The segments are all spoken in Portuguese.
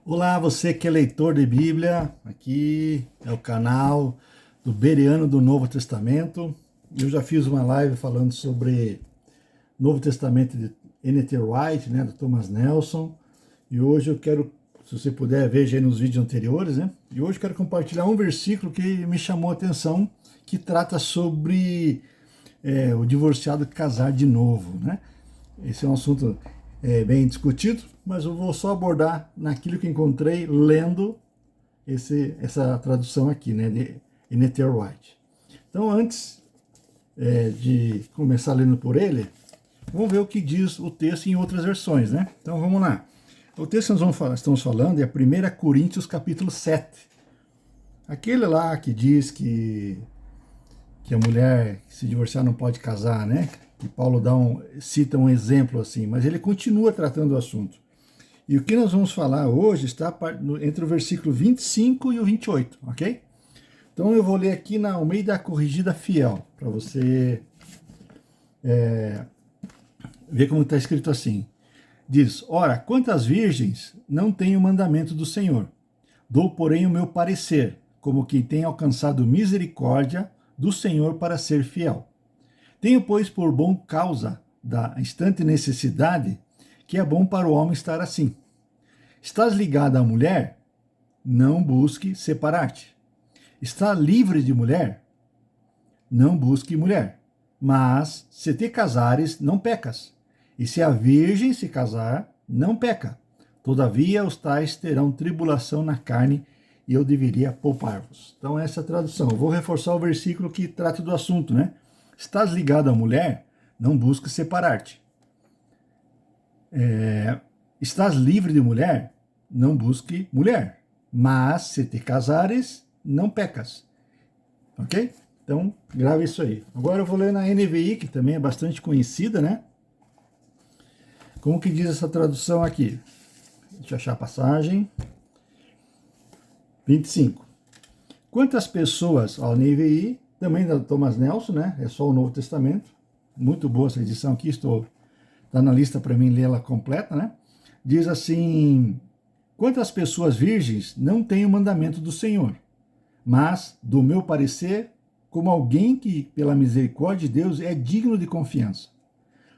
Olá, você que é leitor de Bíblia, aqui é o canal do Bereano do Novo Testamento. Eu já fiz uma live falando sobre Novo Testamento de N.T. Wright, né, do Thomas Nelson. E hoje eu quero, se você puder, veja aí nos vídeos anteriores, né? E hoje eu quero compartilhar um versículo que me chamou a atenção, que trata sobre o divorciado casar de novo, né? Esse é um assunto bem discutido, mas eu vou só abordar naquilo que encontrei lendo essa tradução aqui, né, de N.T. Wright. Então, antes de começar lendo por ele, vamos ver o que diz o texto em outras versões, né? Então, vamos lá. O texto que nós estamos falando é 1 Coríntios capítulo 7. Aquele lá que diz que a mulher que se divorciar não pode casar, né? E Paulo cita um exemplo assim, mas ele continua tratando o assunto. E o que nós vamos falar hoje está entre o versículo 25 e o 28, ok? Então eu vou ler aqui na Almeida Corrigida Fiel, para você ver como está escrito assim. Diz, ora, quantas virgens não têm o mandamento do Senhor? Dou, porém, o meu parecer, como quem tem alcançado misericórdia do Senhor para ser fiel. Tenho, pois, por bom causa da instante necessidade, que é bom para o homem estar assim. Estás ligado à mulher? Não busque separar-te. Está livre de mulher? Não busque mulher. Mas, se te casares, não pecas. E se a virgem se casar, não peca. Todavia, os tais terão tribulação na carne, e eu deveria poupar-vos. Então, essa é a tradução. Eu vou reforçar o versículo que trata do assunto, né? Estás ligado à mulher? Não busque separar-te. Estás livre de mulher? Não busque mulher. Mas, se te casares, não pecas. Ok? Então, grave isso aí. Agora eu vou ler na NVI, que também é bastante conhecida, né? Como que diz essa tradução aqui? Deixa eu achar a passagem. 25. Quantas pessoas, ó, NVI, também da Thomas Nelson, né? É só o Novo Testamento. Muito boa essa edição aqui, está na lista para mim ler ela completa, né? Diz assim: quantas pessoas virgens não têm o mandamento do Senhor? Mas, do meu parecer, como alguém que, pela misericórdia de Deus, é digno de confiança.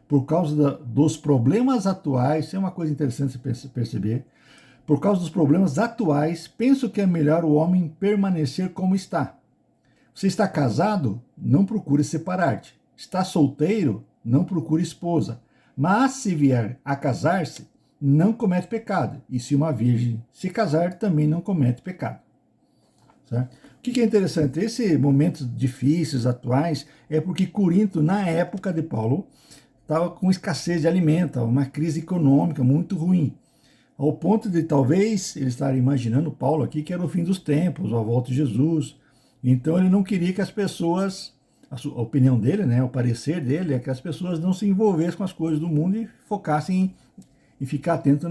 Por causa dos problemas atuais, isso é uma coisa interessante perceber, por causa dos problemas atuais, penso que é melhor o homem permanecer como está. Você está casado? Não procure separar-te. Está solteiro? Não procure esposa. Mas se vier a casar-se, não comete pecado. E se uma virgem se casar, também não comete pecado. Certo? O que é interessante? Esses momentos difíceis, atuais, é porque Corinto, na época de Paulo, estava com escassez de alimento, uma crise econômica muito ruim. Ao ponto de talvez eles estarem imaginando Paulo aqui que era o fim dos tempos, a volta de Jesus. Então ele não queria que as pessoas, a opinião dele, né, o parecer dele é que as pessoas não se envolvessem com as coisas do mundo e focassem em ficar atento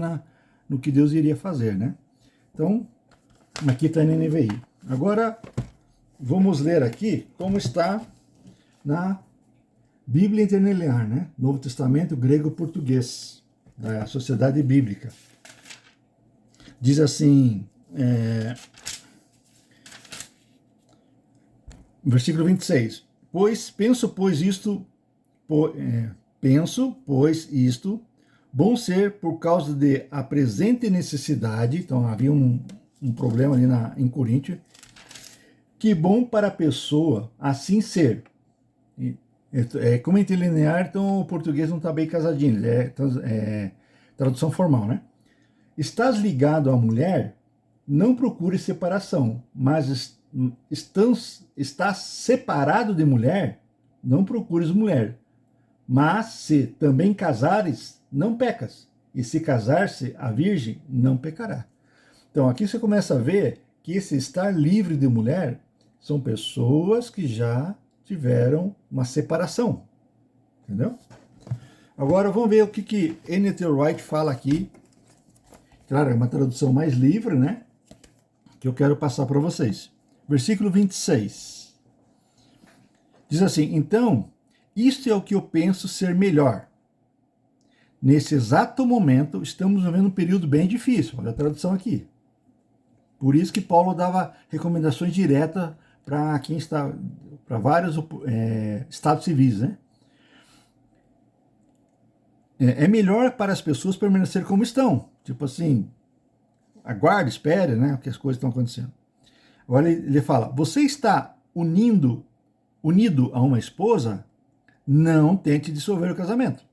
no que Deus iria fazer, né? Então, aqui está na NVI. Agora, vamos ler aqui como está na Bíblia Interlinear, né? Novo Testamento grego-português, da Sociedade Bíblica. Diz assim, versículo 26. Penso, pois isto, bom ser por causa de a presente necessidade, então havia um problema ali em Coríntio, que bom para a pessoa assim ser. Como interlinear, então o português não está bem casadinho, é tradução formal, né? Estás ligado à mulher? Não procure separação, mas estás separado de mulher? Não procures mulher. Mas se também casares, não pecas. E se casar-se a virgem, não pecará. Então aqui você começa a ver que esse estar livre de mulher são pessoas que já tiveram uma separação. Entendeu? Agora vamos ver o que N.T. Wright fala aqui. Claro, é uma tradução mais livre, né? Que eu quero passar para vocês. Versículo 26. Diz assim: então, isto é o que eu penso ser melhor. nesse exato momento, estamos vivendo um período bem difícil. Olha a tradução aqui. Por isso que Paulo dava recomendações diretas para quem está, para vários estados civis, né? É melhor para as pessoas permanecer como estão. Tipo assim, aguarde, espere, né? Que as coisas estão acontecendo. Agora ele fala, você está unido a uma esposa, não tente dissolver o casamento.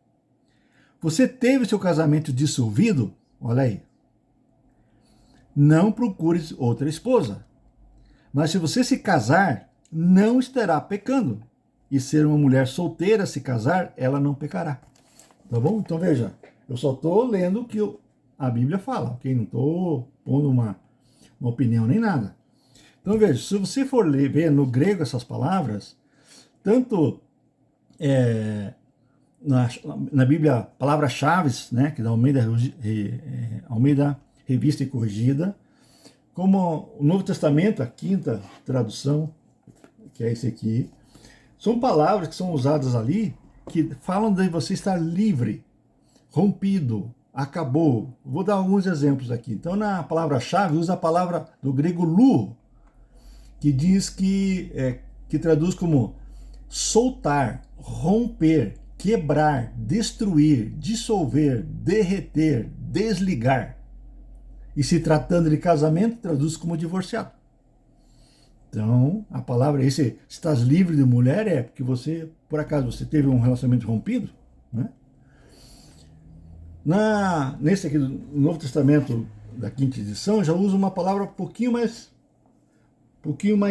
Você teve seu casamento dissolvido, olha aí, não procure outra esposa. Mas se você se casar, não estará pecando. E ser uma mulher solteira se casar, ela não pecará. Tá bom? Então veja, eu só estou lendo o que a Bíblia fala, ok? Não estou pondo uma opinião nem nada. Então veja, se você for ver no grego essas palavras, tanto na Bíblia, palavras-chave, né, que da Almeida Revista e Corrigida, como o Novo Testamento, a quinta tradução, que é esse aqui, são palavras que são usadas ali que falam de você estar livre, rompido, acabou. Vou dar alguns exemplos aqui. Então, na palavra-chave, usa a palavra do grego lu, que diz que traduz como soltar, romper, quebrar, destruir, dissolver, derreter, desligar. E se tratando de casamento, traduz como divorciado. Então, a palavra, se estás livre de mulher, é porque você, por acaso, você teve um relacionamento rompido, né? Nesse aqui do Novo Testamento, da quinta edição, já usa uma palavra um pouquinho mais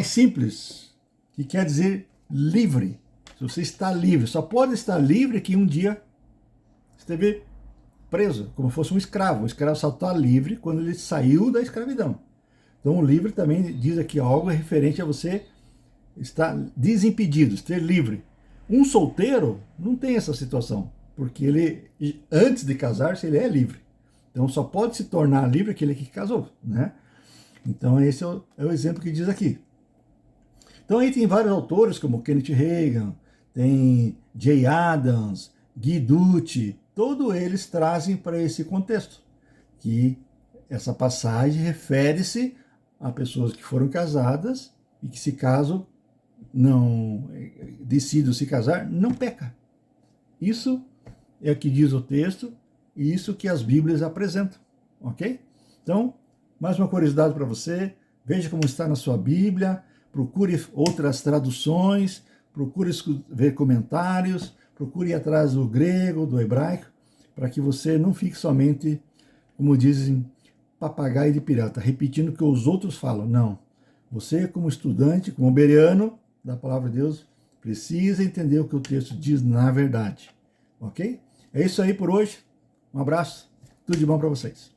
simples, que quer dizer livre. Se você está livre, só pode estar livre que um dia esteve preso, como fosse um escravo. O escravo só está livre quando ele saiu da escravidão. Então o livre também diz aqui algo referente a você estar desimpedido, ser livre. Um solteiro não tem essa situação, porque ele, antes de casar-se, ele é livre. Então só pode se tornar livre aquele que casou, né? Então esse é o exemplo que diz aqui. Então aí tem vários autores, como Kenneth Reagan, tem Jay Adams, Guy Ducci, todos eles trazem para esse contexto, que essa passagem refere-se a pessoas que foram casadas e que, se caso não decidam se casar, não peca. Isso é o que diz o texto e isso que as Bíblias apresentam, ok? Então, mais uma curiosidade para você, veja como está na sua Bíblia, procure outras traduções, procure ver comentários, procure ir atrás do grego, do hebraico, para que você não fique somente, como dizem, papagaio de pirata, repetindo o que os outros falam. Não. Você, como estudante, como bereano da palavra de Deus, precisa entender o que o texto diz na verdade. Ok? É isso aí por hoje. Um abraço. Tudo de bom para vocês.